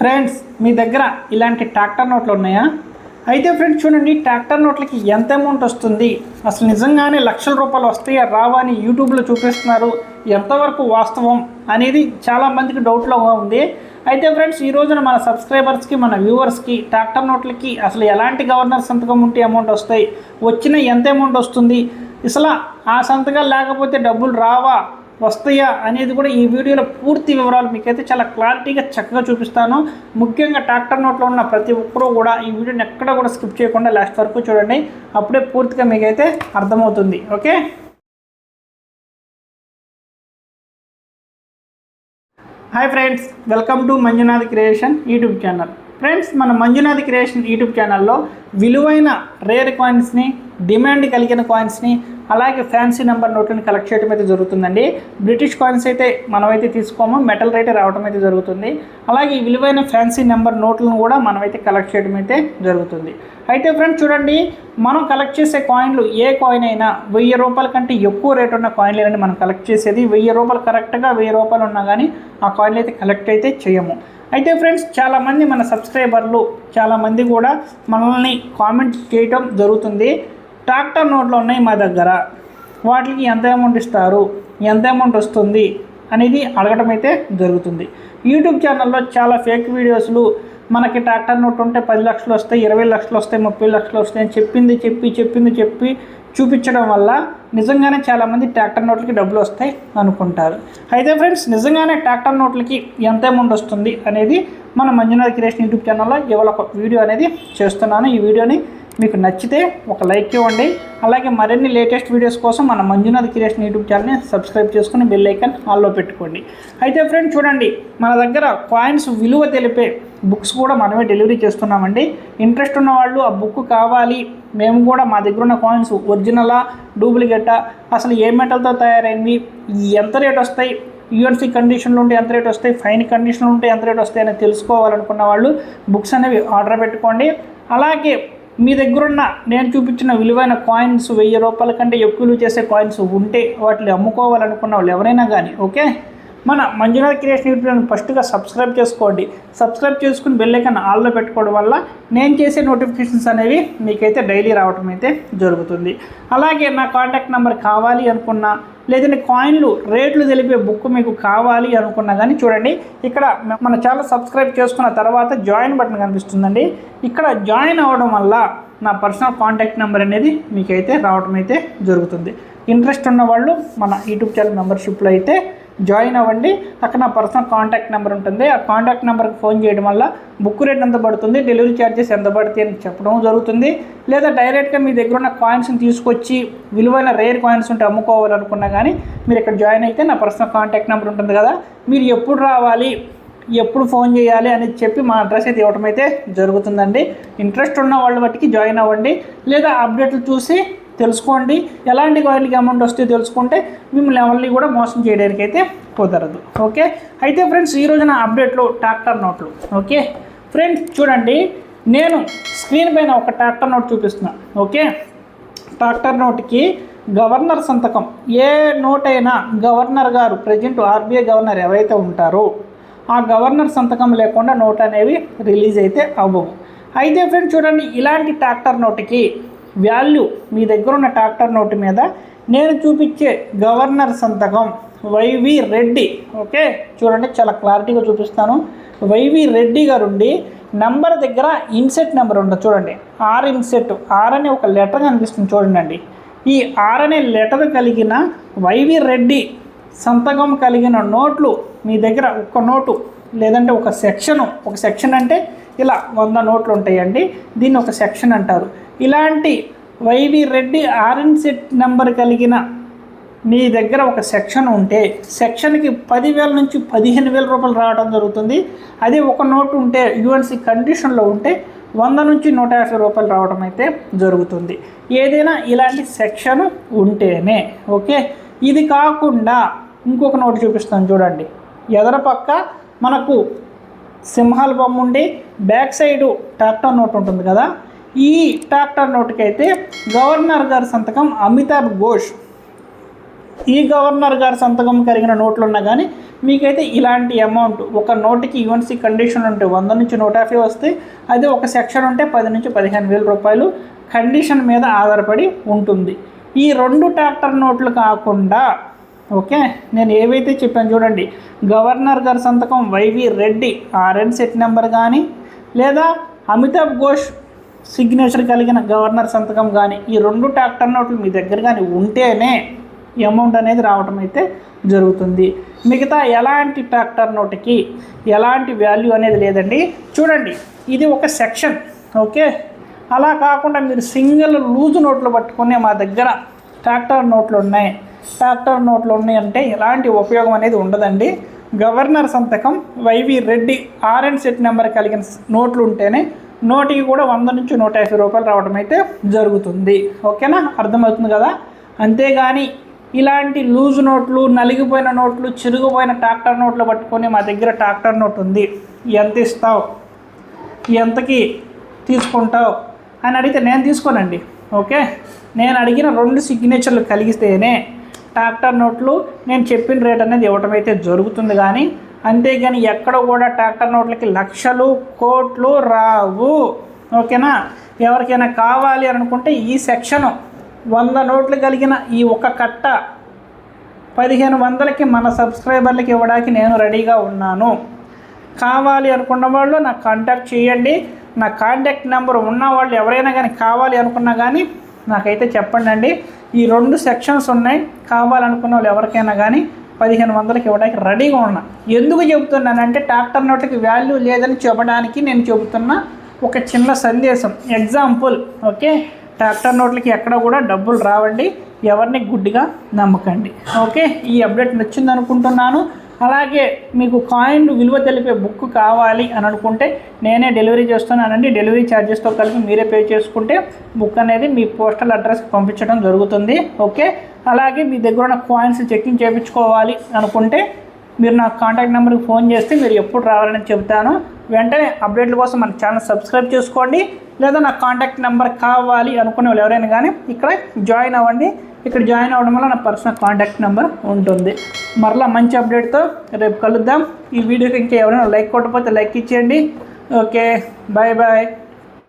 Friends మీ దగ్గర ఇలాంటి tractor నోట్లు ఉన్నాయా? అయితే ఫ్రెండ్స్ చూడండి, ట్రాక్టర్ నోట్లకి ఎంత అమౌంట్ వస్తుంది, అసలు నిజంగానే లక్షల రూపాయలు వస్తాయా రావా అని యూట్యూబ్లో చూపిస్తున్నారు. ఎంతవరకు వాస్తవం అనేది చాలామందికి డౌట్లో ఉంది. అయితే ఫ్రెండ్స్ ఈ రోజున మన సబ్స్క్రైబర్స్కి, మన వ్యూవర్స్కి ట్రాక్టర్ నోట్లకి అసలు ఎలాంటి గవర్నర్ సంతకం ఉంటే అమౌంట్ వస్తాయి, వచ్చిన ఎంత అమౌంట్ వస్తుంది, అసలు ఆ సంతకాలు లేకపోతే డబ్బులు రావా వస్తాయా అనేది కూడా ఈ వీడియోలో పూర్తి వివరాలు మీకైతే చాలా క్లారిటీగా చక్కగా చూపిస్తాను. ముఖ్యంగా ట్రాక్టర్ నోట్లో ఉన్న ప్రతి ఒక్కరూ కూడా ఈ వీడియోని ఎక్కడ కూడా స్కిప్ చేయకుండా లాస్ట్ వరకు చూడండి, అప్పుడే పూర్తిగా మీకైతే అర్థమవుతుంది. Okay, hi friends, welcome to Manjunath creation YouTube channel. Friends మన మంజునాథ్ క్రియేషన్ యూట్యూబ్ ఛానల్లో విలువైన రేర్ కాయిన్స్ని, డిమాండ్ కలిగిన కాయిన్స్ని, అలాగే ఫ్యాన్సీ నెంబర్ నోట్లను కలెక్ట్ చేయడం అయితే జరుగుతుందండి. బ్రిటిష్ కాయిన్స్ అయితే మనమైతే తీసుకోము, మెటల్ రేటే రావడం అయితే జరుగుతుంది. అలాగే ఈ విలువైన ఫ్యాన్సీ నెంబర్ నోట్లను కూడా మనమైతే కలెక్ట్ చేయడం అయితే జరుగుతుంది. అయితే ఫ్రెండ్స్ చూడండి, మనం కలెక్ట్ చేసే కాయిన్లు ఏ కాయిన్ అయినా 1000 రూపాయల కంటే ఎక్కువ రేట్ ఉన్న కాయిన్లేనండి మనం కలెక్ట్ చేసేది. 1000 రూపాయలు కరెక్ట్గా 1000 రూపాయలు ఉన్నా కానీ ఆ కాయిన్లు అయితే కలెక్ట్ అయితే చేయము. అయితే ఫ్రెండ్స్ చాలామంది మన సబ్స్క్రైబర్లు చాలామంది కూడా మనల్ని కామెంట్ చేయడం జరుగుతుంది, ట్రాక్టర్ నోట్లు ఉన్నాయి మా దగ్గర, వాటికి ఎంత అమౌంట్ ఇస్తారు, ఎంత అమౌంట్ వస్తుంది అనేది అడగడం అయితే జరుగుతుంది. యూట్యూబ్ ఛానల్లో చాలా ఫేక్ వీడియోస్లు మనకి ట్రాక్టర్ నోట్ ఉంటే 10 లక్షలు వస్తాయి, 20 లక్షలు వస్తాయి, 30 లక్షలు వస్తాయి అని చెప్పి చూపించడం వల్ల నిజంగానే చాలామంది ట్రాక్టర్ నోట్లకి డబ్బులు వస్తాయి అనుకుంటారు. అయితే ఫ్రెండ్స్ నిజంగానే ట్రాక్టర్ నోట్లకి ఎంత అమౌంట్ వస్తుంది అనేది మన మంజునాథ్ క్రియేషన్ యూట్యూబ్ ఛానల్లో ఇవాళ ఒక వీడియో అనేది చేస్తున్నాను. ఈ వీడియోని మీకు నచ్చితే ఒక లైక్ ఇవ్వండి. అలాగే మరిన్ని లేటెస్ట్ వీడియోస్ కోసం మన మంజునాథ్ క్రియేషన్ యూట్యూబ్ ఛానల్ని సబ్స్క్రైబ్ చేసుకుని బెల్ ఐకాన్ ఆల్లో పెట్టుకోండి. అయితే ఫ్రెండ్స్ చూడండి, మన దగ్గర కాయిన్స్ విలువ తెలిపే బుక్స్ కూడా మనమే డెలివరీ చేస్తున్నామండి. ఇంట్రెస్ట్ ఉన్న వాళ్ళు ఆ బుక్ కావాలి, మేము కూడా మా దగ్గర ఉన్న కాయిన్స్ ఒరిజినలా డూప్లికేటా, అసలు ఏ మెటల్తో తయారైంది, ఎంత రేట్ వస్తాయి, యూఎన్సీ కండిషన్లు ఉంటే ఎంత రేట్ వస్తాయి, ఫైన్ కండిషన్లు ఉంటే ఎంత రేట్ వస్తాయి అని తెలుసుకోవాలనుకున్న వాళ్ళు బుక్స్ అనేవి ఆర్డర్ పెట్టుకోండి. అలాగే మీ దగ్గరున్న నేను చూపించిన విలువైన కాయిన్స్ 1000 రూపాయల కంటే ఎక్కువ చేసే కాయిన్స్ ఉంటే వాటిని అమ్ముకోవాలనుకున్న వాళ్ళు ఎవరైనా కానీ ఓకే, మన మంజునాథ్ క్రియేషన్ యూట్యూబ్ని ఫస్ట్గా సబ్స్క్రైబ్ చేసుకోండి. సబ్స్క్రైబ్ చేసుకుని బెల్ ఐకాన్ ఆల్లో పెట్టుకోవడం వల్ల నేను చేసే నోటిఫికేషన్స్ అనేవి మీకైతే డైలీ రావడం అయితే జరుగుతుంది. అలాగే నా కాంటాక్ట్ నెంబర్ కావాలి అనుకున్నా, లేదంటే కాయిన్లు రేట్లు తెలిపే బుక్ మీకు కావాలి అనుకున్నా కానీ చూడండి, ఇక్కడ మన ఛానల్ సబ్స్క్రైబ్ చేసుకున్న తర్వాత జాయిన్ బటన్ కనిపిస్తుందండి. ఇక్కడ జాయిన్ అవ్వడం వల్ల నా పర్సనల్ కాంటాక్ట్ నెంబర్ అనేది మీకైతే రావడం అయితే జరుగుతుంది. ఇంట్రెస్ట్ ఉన్న వాళ్ళు మన యూట్యూబ్ ఛానల్ మెంబర్షిప్లో అయితే జాయిన్ అవ్వండి. అక్కడ నా పర్సనల్ కాంటాక్ట్ నెంబర్ ఉంటుంది. ఆ కాంటాక్ట్ నెంబర్కి ఫోన్ చేయడం వల్ల బుక్ రేట్ ఎంత పడుతుంది, డెలివరీ ఛార్జెస్ ఎంత పడుతుంది అని చెప్పడం జరుగుతుంది. లేదా డైరెక్ట్గా మీ దగ్గర ఉన్న కాయిన్స్ని తీసుకొచ్చి విలువైన రేర్ కాయిన్స్ ఉంటే అమ్ముకోవాలనుకున్నా కానీ మీరు ఇక్కడ జాయిన్ అయితే నా పర్సనల్ కాంటాక్ట్ నెంబర్ ఉంటుంది కదా, మీరు ఎప్పుడు రావాలి, ఎప్పుడు ఫోన్ చేయాలి అని చెప్పి మా అడ్రస్ అయితే ఇవ్వడం అయితే జరుగుతుందండి. ఇంట్రెస్ట్ ఉన్న వాళ్ళ బట్టికి జాయిన్ అవ్వండి, లేదా అప్డేట్లు చూసి తెలుసుకోండి. ఎలాంటి కాయిన్లకి అమౌంట్ వస్తే తెలుసుకుంటే మిమ్మల్ని ఎవరిని కూడా మోసం చేయడానికి అయితే కుదరదు. ఓకే, అయితే ఫ్రెండ్స్ ఈ రోజున అప్డేట్లో ట్రాక్టర్ నోట్లు. ఓకే ఫ్రెండ్స్ చూడండి, నేను స్క్రీన్ పైన ఒక ట్రాక్టర్ నోట్ చూపిస్తున్నాను. ఓకే, ట్రాక్టర్ నోట్కి గవర్నర్ సంతకం, ఏ నోట్ అయినా గవర్నర్ గారు ప్రజెంట్ ఆర్బీఐ గవర్నర్ ఎవరైతే ఉంటారో ఆ గవర్నర్ సంతకం లేకుండా నోట్ అనేవి రిలీజ్ అయితే అవ్వవు. అయితే ఫ్రెండ్స్ చూడండి, ఇలాంటి ట్రాక్టర్ నోటుకి వాల్యూ మీ దగ్గర ఉన్న ట్రాక్టర్ నోటు మీద నేను చూపించే గవర్నర్ సంతకం వైవి రెడ్డి. ఓకే చూడండి, చాలా క్లారిటీగా చూపిస్తాను. వైవి రెడ్డి గారు ఉండి నెంబర్ దగ్గర ఇన్సెట్ నెంబర్ ఉంటుంది చూడండి, ఆర్ ఇన్సెట్, ఆర్ అనే ఒక లెటర్ కనిపిస్తుంది చూడండి. ఈ ఆర్ అనే లెటర్ కలిగిన వైవి రెడ్డి సంతకం కలిగిన నోట్లు మీ దగ్గర ఒక నోటు లేదంటే ఒక సెక్షన్ అంటే ఇలా 100 నోట్లు ఉంటాయండి, దీన్ని ఒక సెక్షన్ అంటారు. ఇలాంటి YV Reddy RN set number కలిగిన మీ దగ్గర ఒక సెక్షన్ ఉంటే సెక్షన్కి 10,000 నుంచి 15,000 రూపాయలు రావడం జరుగుతుంది. అదే ఒక నోటు ఉంటే యూఎన్సీ కండిషన్లో ఉంటే 100 నుంచి 150 రూపాయలు రావడం అయితే జరుగుతుంది. ఏదైనా ఇలాంటి సెక్షన్ ఉంటేనే. ఓకే, ఇది కాకుండా ఇంకొక నోటు చూపిస్తాను చూడండి, ఎదర పక్క మనకు సింహాల బొమ్మ ఉండి బ్యాక్ సైడు ట్రాక్టర్ నోట్ ఉంటుంది కదా, ఈ ట్రాక్టర్ నోటుకి అయితే గవర్నర్ గారి సంతకం అమితాబ్ ఘోష్, ఈ గవర్నర్ గారి సంతకం కలిగిన నోట్లు ఉన్నా కానీ మీకైతే ఇలాంటి అమౌంట్ ఒక నోటుకి యూఎన్సీ కండిషన్ ఉంటే 100 నుంచి 150 వస్తాయి. అదే ఒక సెక్షన్ ఉంటే 10 నుంచి 15,000 రూపాయలు కండిషన్ మీద ఆధారపడి ఉంటుంది. ఈ 2 ట్రాక్టర్ నోట్లు కాకుండా ఓకే, నేను ఏవైతే చెప్పాను చూడండి, గవర్నర్ గారి సంతకం YV Reddy RN set number కానీ లేదా అమితాబ్ ఘోష్ సిగ్నేచర్ కలిగిన గవర్నర్ సంతకం కానీ ఈ 2 ట్రాక్టర్ నోట్లు మీ దగ్గర కానీ ఉంటేనే ఈ అమౌంట్ అనేది రావడం అయితే జరుగుతుంది. మిగతా ఎలాంటి ట్రాక్టర్ నోటుకి ఎలాంటి వాల్యూ అనేది లేదండి. చూడండి, ఇది ఒక సెక్షన్ ఓకే. అలా కాకుండా మీరు సింగిల్ లూజ్ నోట్లు పట్టుకునే మా దగ్గర ట్రాక్టర్ నోట్లు ఉన్నాయి అంటే ఎలాంటి ఉపయోగం అనేది ఉండదండి. గవర్నర్ సంతకం YV Reddy RN set number కలిగిన నోట్లు ఉంటేనే నోటికి కూడా 100 నుంచి 150 రూపాయలు రావడం అయితే జరుగుతుంది. ఓకేనా, అర్థమవుతుంది కదా. అంతేగాని ఇలాంటి లూజ్ నోట్లు, నలిగిపోయిన నోట్లు, చిరిగిపోయిన ట్రాక్టర్ నోట్లు పట్టుకొని మా దగ్గర ట్రాక్టర్ నోట్ ఉంది, ఎంత ఇస్తావు, ఎంతకి తీసుకుంటావు అని అడిగితే నేను తీసుకోనండి. ఓకే, నేను అడిగిన 2 సిగ్నేచర్లు కలిగిస్తేనే ట్రాక్టర్ నోట్లు నేను చెప్పిన రేట్ అనేది ఇవ్వటం అయితే జరుగుతుంది. కానీ అంతేగాని ఎక్కడ కూడా ట్రాక్టర్ నోట్లకి లక్షలు కోట్లు రావు. ఓకేనా, ఎవరికైనా కావాలి అనుకుంటే ఈ సెక్షను 100 నోట్లు కలిగిన ఈ ఒక కట్ట 1500కి మన సబ్స్క్రైబర్లకి ఇవ్వడానికి నేను రెడీగా ఉన్నాను. కావాలి అనుకున్న వాళ్ళు నాకు కాంటాక్ట్ చేయండి. నా కాంటాక్ట్ నెంబర్ ఉన్న వాళ్ళు ఎవరైనా కానీ కావాలి అనుకున్నా కానీ నాకైతే చెప్పండి అండి. ఈ 2 సెక్షన్స్ ఉన్నాయి, కావాలనుకున్న వాళ్ళు ఎవరికైనా కానీ 1500కి ఇవ్వడానికి రెడీగా ఉన్నా. ఎందుకు చెబుతున్నానంటే ట్రాక్టర్ నోట్లకి వాల్యూ లేదని చెప్పడానికి నేను చెబుతున్నా ఒక చిన్న సందేశం, ఎగ్జాంపుల్. ఓకే, ట్రాక్టర్ నోట్లకి ఎక్కడ కూడా డబ్బులు రావండి, ఎవరిని గుడ్డిగా నమ్మకండి. ఓకే, ఈ అప్డేట్ నచ్చింది అనుకుంటున్నాను. అలాగే మీకు కాయిన్లు విలువ తెలిపే బుక్ కావాలి అని అనుకుంటే నేనే డెలివరీ చేస్తున్నానండి. డెలివరీ ఛార్జెస్తో కలిపి మీరే పే చేసుకుంటే బుక్ అనేది మీ పోస్టల్ అడ్రస్కి పంపించడం జరుగుతుంది. ఓకే, అలాగే మీ దగ్గర ఉన్న కాయిన్స్ చెకింగ్ చేయించుకోవాలి అనుకుంటే మీరు నాకు కాంటాక్ట్ నెంబర్కి ఫోన్ చేస్తే మీరు ఎప్పుడు రావాలని చెప్తాను. వెంటనే అప్డేట్ల కోసం మన ఛానల్ సబ్స్క్రైబ్ చేసుకోండి. లేదా నాకు కాంటాక్ట్ నెంబర్ కావాలి అనుకునే వాళ్ళు ఎవరైనా కానీ ఇక్కడ జాయిన్ అవ్వండి. ఇక్కడ జాయిన్ అవ్వడం వల్ల నా పర్సనల్ కాంటాక్ట్ నెంబర్ ఉంటుంది. మరలా మంచి అప్డేట్తో రేపు కలుద్దాం. ఈ వీడియోకి ఇంకా ఎవరైనా లైక్ కొట్టకపోతే లైక్ ఇచ్చేయండి. Okay, bye bye.